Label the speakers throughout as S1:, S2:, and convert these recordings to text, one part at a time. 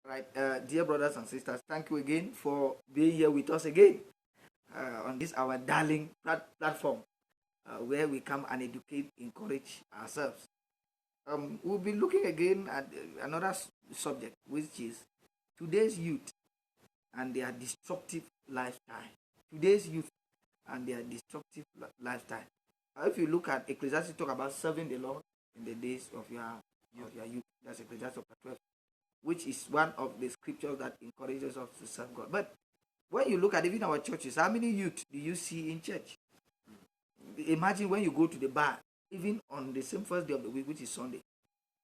S1: Right, dear brothers and sisters, thank you again for being here with us again on this our darling platform where we come and educate, encourage ourselves. We'll be looking again at another subject, which is today's youth and their destructive lifestyle. Today's youth and their destructive lifestyle. If you look at Ecclesiastes, talk about serving the Lord in the days of your youth. That's Ecclesiastes chapter 12, which is one of the scriptures that encourages us to serve God. But when you look at even our churches, how many youth do you see in church? Imagine when you go to the bar, even on the same first day of the week, which is Sunday,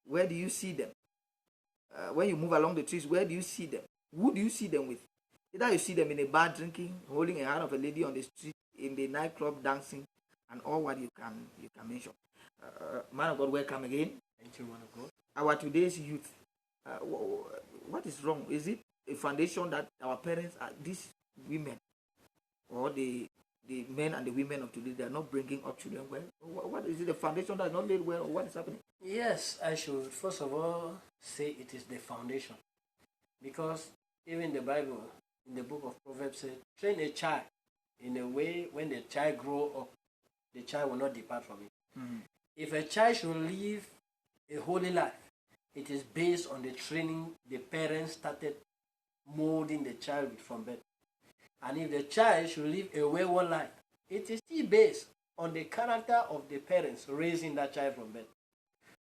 S1: where do you see them? When you move along the streets, where do you see them? Who do you see them with? Either you see them in a bar drinking, holding a hand of a lady on the street, in the nightclub dancing, and all what you can mention. Man of God, welcome again.
S2: Thank you, man of God.
S1: Our today's youth, what is wrong? Is it a foundation that our parents are these women, or the men and the women of today, they are not bringing up children well? What is it, the foundation that is not laid well, or what is happening?
S2: Yes, I should first of all say it is the foundation, because even the Bible in the book of Proverbs says, train a child in a way when the child grow up, the child will not depart from it. Mm-hmm. If a child should live a holy life, it is based on the training the parents started molding the child with from birth. And if the child should live a wayward life, it is still based on the character of the parents raising that child from birth.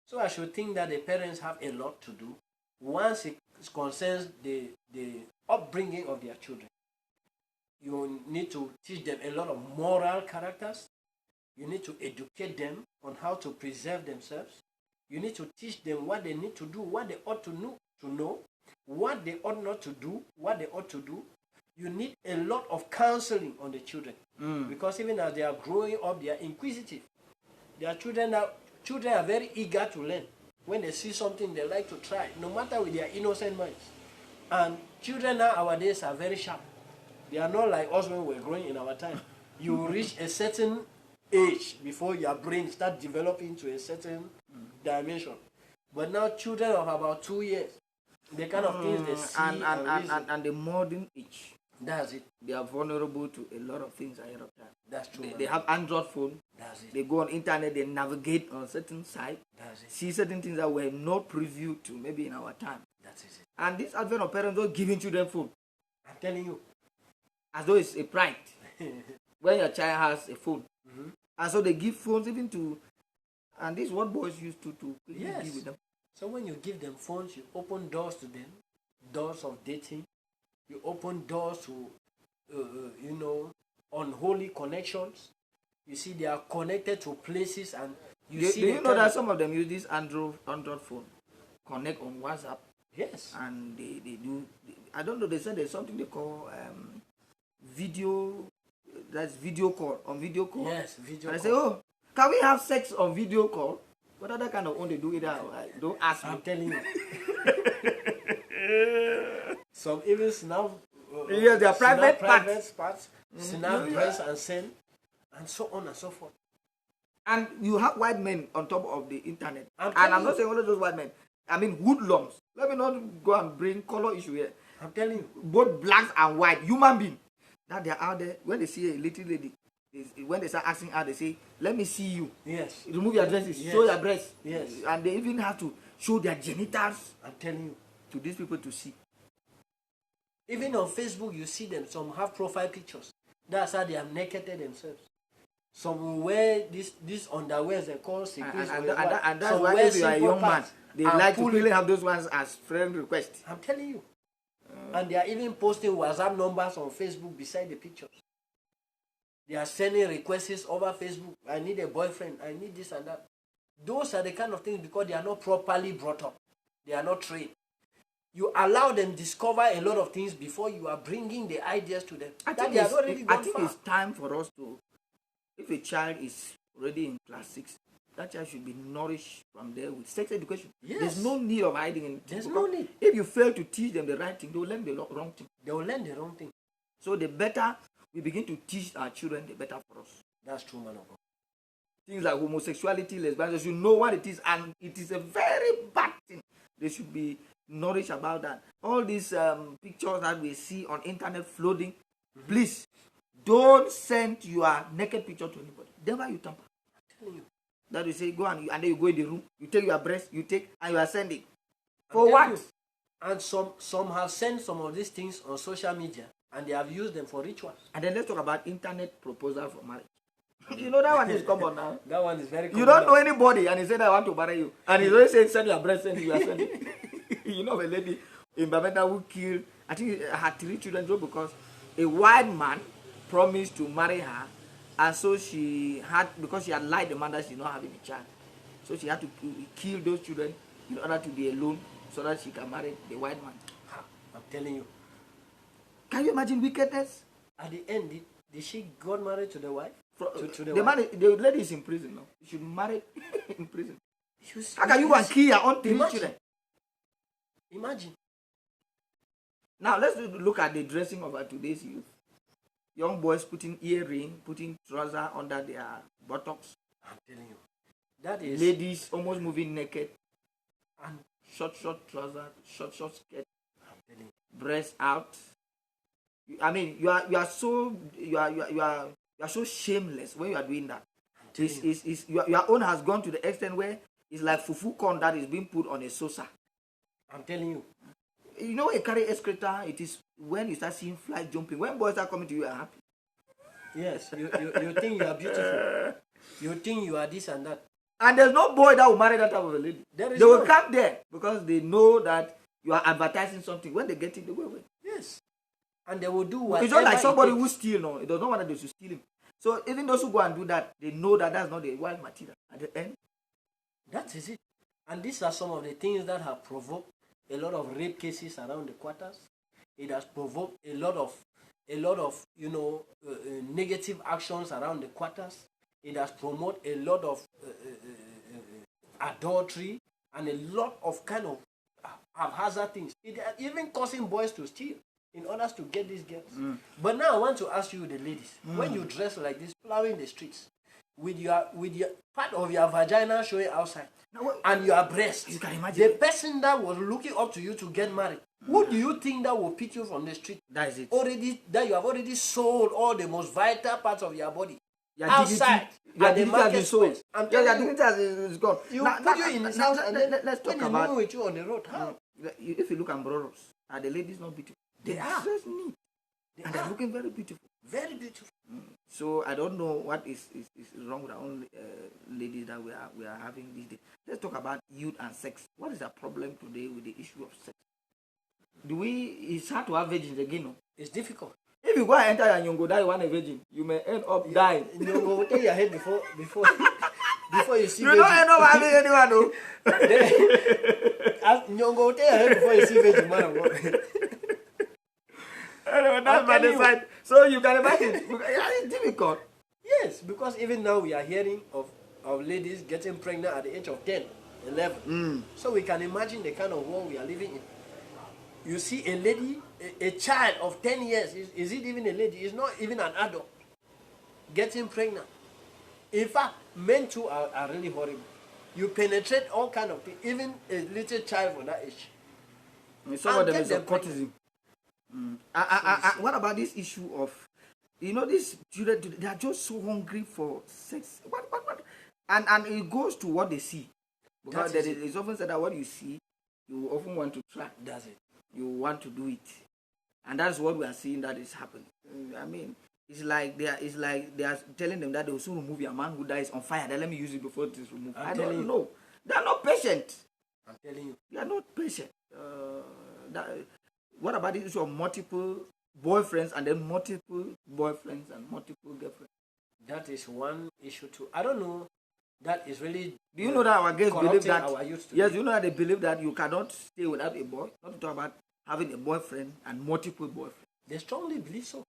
S2: So I should think that the parents have a lot to do once it concerns the upbringing of their children. You need to teach them a lot of moral characters. You need to educate them on how to preserve themselves. You need to teach them what they need to do, what they ought to know, what they ought not to do, what they ought to do. You need a lot of counseling on the children. Because even as they are growing up, they are inquisitive. Their children are very eager to learn. When they see something, they like to try, no matter with their innocent minds. And children nowadays are very sharp. They are not like us when we were growing in our time. You reach a certain age before your brain starts developing to a certain dimension. But now children of about 2 years, the kind of things they see
S1: and the modern age,
S2: that's it.
S1: They are vulnerable to a lot of things ahead of time.
S2: That's true.
S1: They have Android phone.
S2: That's it.
S1: They go on internet. They navigate on certain sites.
S2: That's it.
S1: See certain things that were not previewed to maybe in our time.
S2: That's it.
S1: And this advent of parents don't giving children phone.
S2: I'm telling you,
S1: as though it's a pride when your child has a phone. Mm-hmm. And so they give phones even to, and this is what boys used to
S2: yes.
S1: give with them.
S2: So when you give them phones, you open doors to them, doors of dating. You open doors to, unholy connections. You see, they are connected to places, and
S1: do you know that some of them use this Android phone, connect on WhatsApp?
S2: Yes.
S1: And they do. I don't know. They said there's something they call video. That's video call on video call.
S2: Yes, video.
S1: And
S2: call.
S1: I say, oh, can we have sex on video call? What other kind of one they do it? Don't ask me.
S2: I'm telling you. Some even snap.
S1: Yes, their private
S2: parts. Snap, dress, and send, and so on and so forth.
S1: And you have white men on top of the internet. And I'm not saying all of those white men. I mean hoodlums. Let me not go and bring color issue here.
S2: I'm telling you.
S1: Both blacks and white, human beings, that they're out there. When they see a little lady, when they start asking her, they say, let me see you.
S2: Yes.
S1: Remove your dresses, yes. Show your breasts.
S2: Yes.
S1: And they even have to show their genitals.
S2: I'm telling you.
S1: To these people to see.
S2: Even on Facebook, you see them. Some have profile pictures. That's how they have naked themselves. Some will wear this underwear, they call sequins.
S1: And that's why if you are a young man, they like to really have those ones as friend requests.
S2: I'm telling you. And they are even posting WhatsApp numbers on Facebook beside the pictures. They are sending requests over Facebook. I need a boyfriend. I need this and that. Those are the kind of things because they are not properly brought up. They are not trained. You allow them discover a lot of things before you are bringing the ideas to them. I think
S1: it's time for us to, if a child is already in class 6, that child should be nourished from there with sex education.
S2: Yes.
S1: There's no need of hiding in it.
S2: There's no need.
S1: If you fail to teach them the right thing, they will learn the wrong thing.
S2: They will learn the wrong thing.
S1: So the better we begin to teach our children, the better for us.
S2: That's true, man of God.
S1: Things like homosexuality, lesbianism, they should know what it is, and it is a very bad thing. They should be knowledge about that. All these pictures that we see on internet floating, please don't send your naked picture to anybody. Never you tamper.
S2: I'm telling you.
S1: That you say go and then you go in the room, you take your breast, you take and you are sending.
S2: I'm
S1: For what?
S2: telling you. And some have sent some of these things on social media and they have used them for rituals.
S1: And then let's talk about internet proposal for marriage. You know that one is common now.
S2: That one is very common.
S1: You don't know anybody and he said I want to marry you. And he's always saying send your breast, send you are sending. You know a lady in Bamenda who killed, I think had 3 children because a white man promised to marry her, and so because she had lied the man that she's not having a child. So she had to kill those children in order to be alone so that she can marry the white man.
S2: I'm telling you.
S1: Can you imagine wickedness?
S2: At the end, did she got married to the wife? To the
S1: the
S2: wife?
S1: man, the lady is in prison now. She should marry in prison. How can you go and
S2: see-
S1: kill your own 3
S2: Imagine.
S1: children?
S2: Imagine.
S1: Now let's look at the dressing of today's youth. Young boys putting earring, putting trouser under their buttocks.
S2: I'm telling you. That is.
S1: Ladies almost moving naked.
S2: And
S1: Short trouser, short skirt,
S2: I'm telling you.
S1: breast out. I mean, you are so so shameless when you are doing that. Your own has gone to the extent where it's like fufu corn that is being put on a saucer.
S2: I'm telling you.
S1: You know, a carry excreta, it is when you start seeing flies jumping. When boys are coming to you, are happy.
S2: Yes, you think you are beautiful. You think you are this and that.
S1: And there's no boy that will marry that type of a lady.
S2: There is
S1: They will
S2: none.
S1: come there because they know that you are advertising something. When they get it, they go away.
S2: Yes. And they will do whatever.
S1: It's just like somebody
S2: it
S1: who
S2: takes.
S1: steal. No, it does not want them to steal him. So even those who go and do that, they know that that's not the wild material. At the end,
S2: That is it. And these are some of the things that have provoked a lot of rape cases around the quarters. It has provoked a lot of negative actions around the quarters. It has promoted a lot of adultery and a lot of kind of haphazard things. It has even causing boys to steal in order to get these girls. But now I want to ask you, the ladies, when you dress like this, plowing the streets, with your part of your vagina showing outside,
S1: now, what-
S2: and your breast,
S1: You can imagine.
S2: the person that was looking up to you to get married, who do you think that will pick you from the street?
S1: that is it.
S2: That you have already sold all the most vital parts of your body
S1: Your
S2: outside
S1: your
S2: at the
S1: dignity has
S2: market
S1: been sold.
S2: space. I'm
S1: Yeah,
S2: telling
S1: your
S2: you,
S1: dignity is gone.
S2: you
S1: Now-
S2: put
S1: now-
S2: you in his
S1: now-
S2: house
S1: now-
S2: and
S1: let-
S2: then
S1: let's
S2: when
S1: talk
S2: he's
S1: about.
S2: moving with you on the road. How?
S1: If you look at Broros, are the ladies not beautiful?
S2: They are.
S1: dress neat
S2: They
S1: and they're
S2: are
S1: looking very beautiful.
S2: very beautiful.
S1: So I don't know what is wrong with our own ladies that we are having these days. Let's talk about youth and sex. What is the problem today with the issue of sex? It's hard to have virgins again. No?
S2: It's difficult.
S1: If you go and enter and you go die one a virgin, you may end up dying.
S2: You go take your head before before you see.
S1: You don't end up having anyone. No?
S2: Nyongo take your head before you see virgin man of God.
S1: Anyway, that's by the side. So you can imagine. It's difficult.
S2: Yes, because even now we are hearing of ladies getting pregnant at the age of 10, 11. So we can imagine the kind of world we are living in. You see a lady, a child of 10 years, is it even a lady? It's not even an adult, getting pregnant. In fact, men too are really horrible. You penetrate all kind of things, even a little child for that age.
S1: Some
S2: And
S1: of them
S2: get
S1: is
S2: them
S1: of courtism. What about this issue of, these children, they are just so hungry for sex. What? And it goes to what they see. Because
S2: That is
S1: it's often said that what you see, you often want to try.
S2: That's it.
S1: You want to do it. And that's what we are seeing that is happening. I mean, it's like they are telling them that they will soon remove your man who dies on fire. Then let me use it before it is removed. I don't know. They are not patient.
S2: I'm telling you.
S1: They are not patient. What about the issue of multiple boyfriends and then multiple boyfriends and multiple girlfriends?
S2: That is one issue too. I don't know. That is really.
S1: Do you know that our guests believe that?
S2: Our youth today.
S1: Yes, you know that they believe that you cannot stay without a boy. Not to talk about having a boyfriend and multiple boyfriends.
S2: They strongly believe so.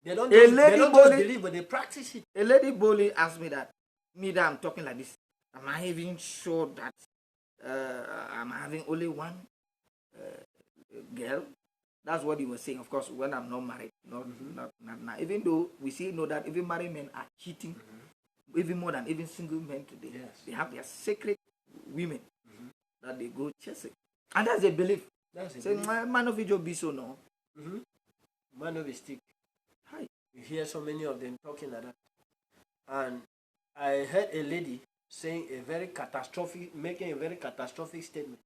S2: They don't
S1: A
S2: just,
S1: lady
S2: they don't
S1: body-
S2: just believe, but they practice it.
S1: A lady boldly asked me that I'm talking like this. Am I even sure that I'm having only one girl? That's what he was saying. Of course, when I'm not married, not now. Even though we know that even married men are cheating, even more than even single men today.
S2: Yes.
S1: They have their sacred women that they go chasing. And that's a belief.
S2: That's a
S1: Say,
S2: belief.
S1: man of it be so no.
S2: Man of a stick.
S1: Hi.
S2: You hear so many of them talking like that. And I heard a lady saying making a very catastrophic statement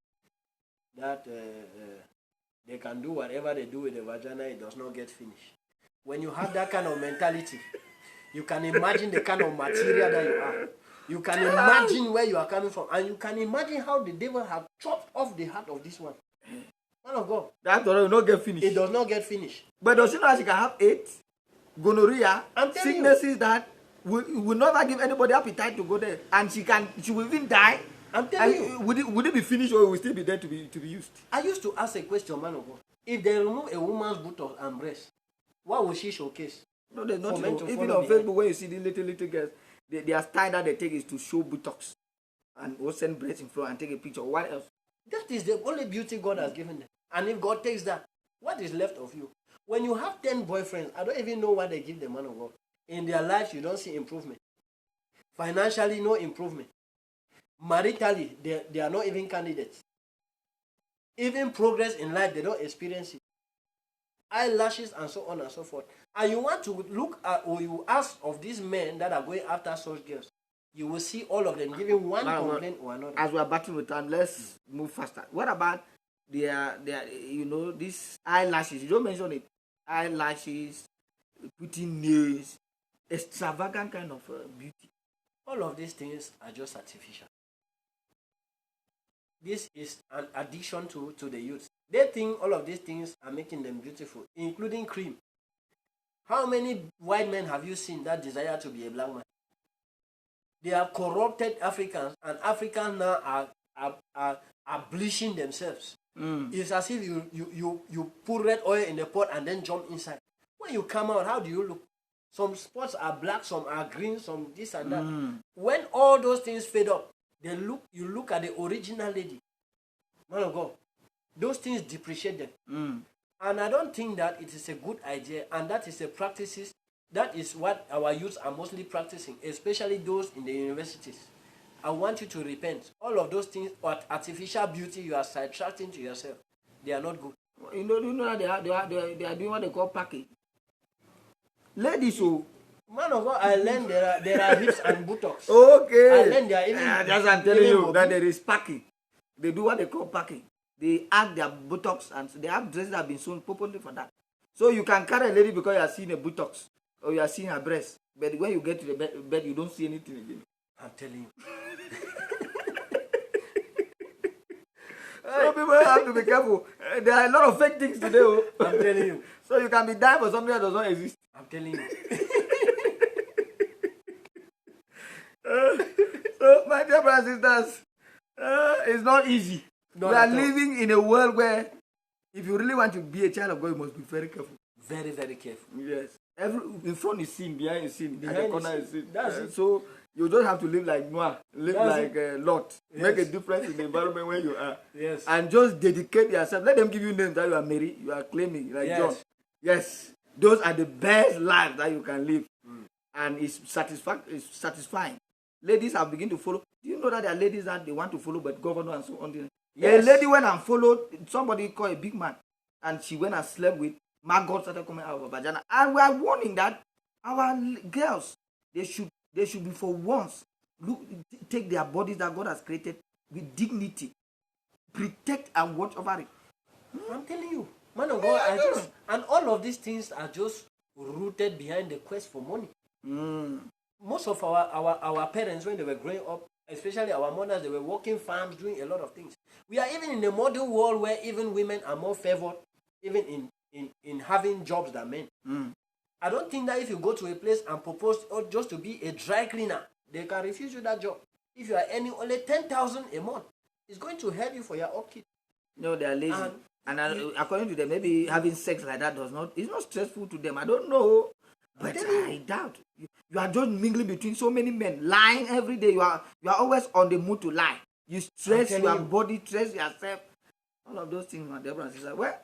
S2: that they can do whatever they do with the vagina, it does not get finished. When you have that kind of mentality, you can imagine the kind of material that you are. You can imagine where you are coming from, and you can imagine how the devil have chopped off the heart of this one. Man of God.
S1: That will not get finished.
S2: It does not get finished.
S1: But does she know she can have AIDS, gonorrhea, sicknesses that will never give anybody appetite to go there, and she will even die.
S2: I'm telling you.
S1: Would it be finished or will still be there to be used?
S2: I used to ask a question, man of God. If they remove a woman's buttock and breast, what will she showcase?
S1: No, there's nothing. Even on Facebook, when you see the little girls, their style that they take is to show buttocks and or send breasts in front and take a picture. What else?
S2: That is the only beauty God has given them. And if God takes that, what is left of you? When you have 10 boyfriends, I don't even know what they give the man of God. In their lives, you don't see improvement. Financially, no improvement. Maritally, they are not even candidates. Even progress in life, they don't experience it. Eyelashes and so on and so forth. And you want to look at, or you ask of these men that are going after such girls, you will see all of them giving one complaint or another.
S1: As we are battling with time, let's move faster. What about their these eyelashes? You don't mention it. Eyelashes, putting nails, extravagant kind of beauty.
S2: All of these things are just artificial. This is an addition to the youth. They think all of these things are making them beautiful, including cream. How many white men have you seen that desire to be a black man? They have corrupted Africans, and Africans now are bleaching themselves. It's as if you put red oil in the pot and then jump inside. When you come out, how do you look? Some spots are black, some are green, some this and that. When all those things fade up, you look at the original lady. Man of God, those things depreciate them. And I don't think that it is a good idea, and that is that is what our youth are mostly practicing, especially those in the universities. I want you to repent. All of those things, artificial beauty you are sidetracking to yourself, they are not good.
S1: You know that they are doing what they call packing. Ladies, so
S2: man of God, I learned there are hips and buttocks.
S1: Okay.
S2: I learned there are even.
S1: That's what I'm telling you that there is packing. They do what they call packing. They add their buttocks and they have dresses that have been sewn properly for that. So you can carry a lady because you are seeing a buttocks or you are seeing her breast, but when you get to the bed you don't see anything again.
S2: I'm telling you.
S1: So people have to be careful. There are a lot of fake things today.
S2: I'm telling you.
S1: So you can be dying for something that does not exist.
S2: I'm telling you.
S1: So my dear brothers and sisters, it's not easy. We are living in a world where if you really want to be a child of God, you must be very careful.
S2: Very, very careful.
S1: Yes. In front is sin, behind is sin, at the corner is sin.
S2: That's it.
S1: So you don't have to live like Noah, live like Lot.
S2: Yes.
S1: Make a difference in the environment where you are.
S2: Yes.
S1: And just dedicate yourself. Let them give you names that you are Mary, you are claiming, like John. Yes. Those are the best lives that you can live. And it's satisfying. Ladies have begun to follow. Do you know that there are ladies that they want to follow but governor and so on? Yes. A lady went and followed somebody called a big man, and she went and slept with maggots started coming out of her vagina. And we are warning that our girls, they should be for once take their bodies that God has created with dignity, protect and watch over it.
S2: I'm telling you, man of God, and all of these things are just rooted behind the quest for money. Most of our parents, when they were growing up, especially our mothers, they were working farms, doing a lot of things. We are even in a modern world where even women are more favored, even in having jobs than men. I don't think that if you go to a place and propose just to be a dry cleaner, they can refuse you that job. If you are earning only 10,000 a month, it's going to help you for your upkeep.
S1: No, they are lazy. And according to them, maybe having sex like that it's not stressful to them. I don't know. But I doubt. You are just mingling between so many men, lying every day. You are always on the mood to lie. You stress your body, stress yourself. All of those things, my dear brothers and sisters. Well,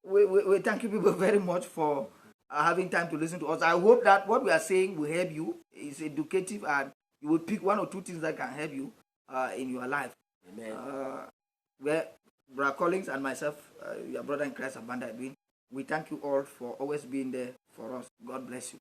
S1: we thank you people very much for having time to listen to us. I hope that what we are saying will help you. It's educative and you will pick one or two things that can help you in your life.
S2: Amen.
S1: Well, Brother Collins and myself, your brother in Christ, Abanda Edwin, we thank you all for always being there for us. God bless you.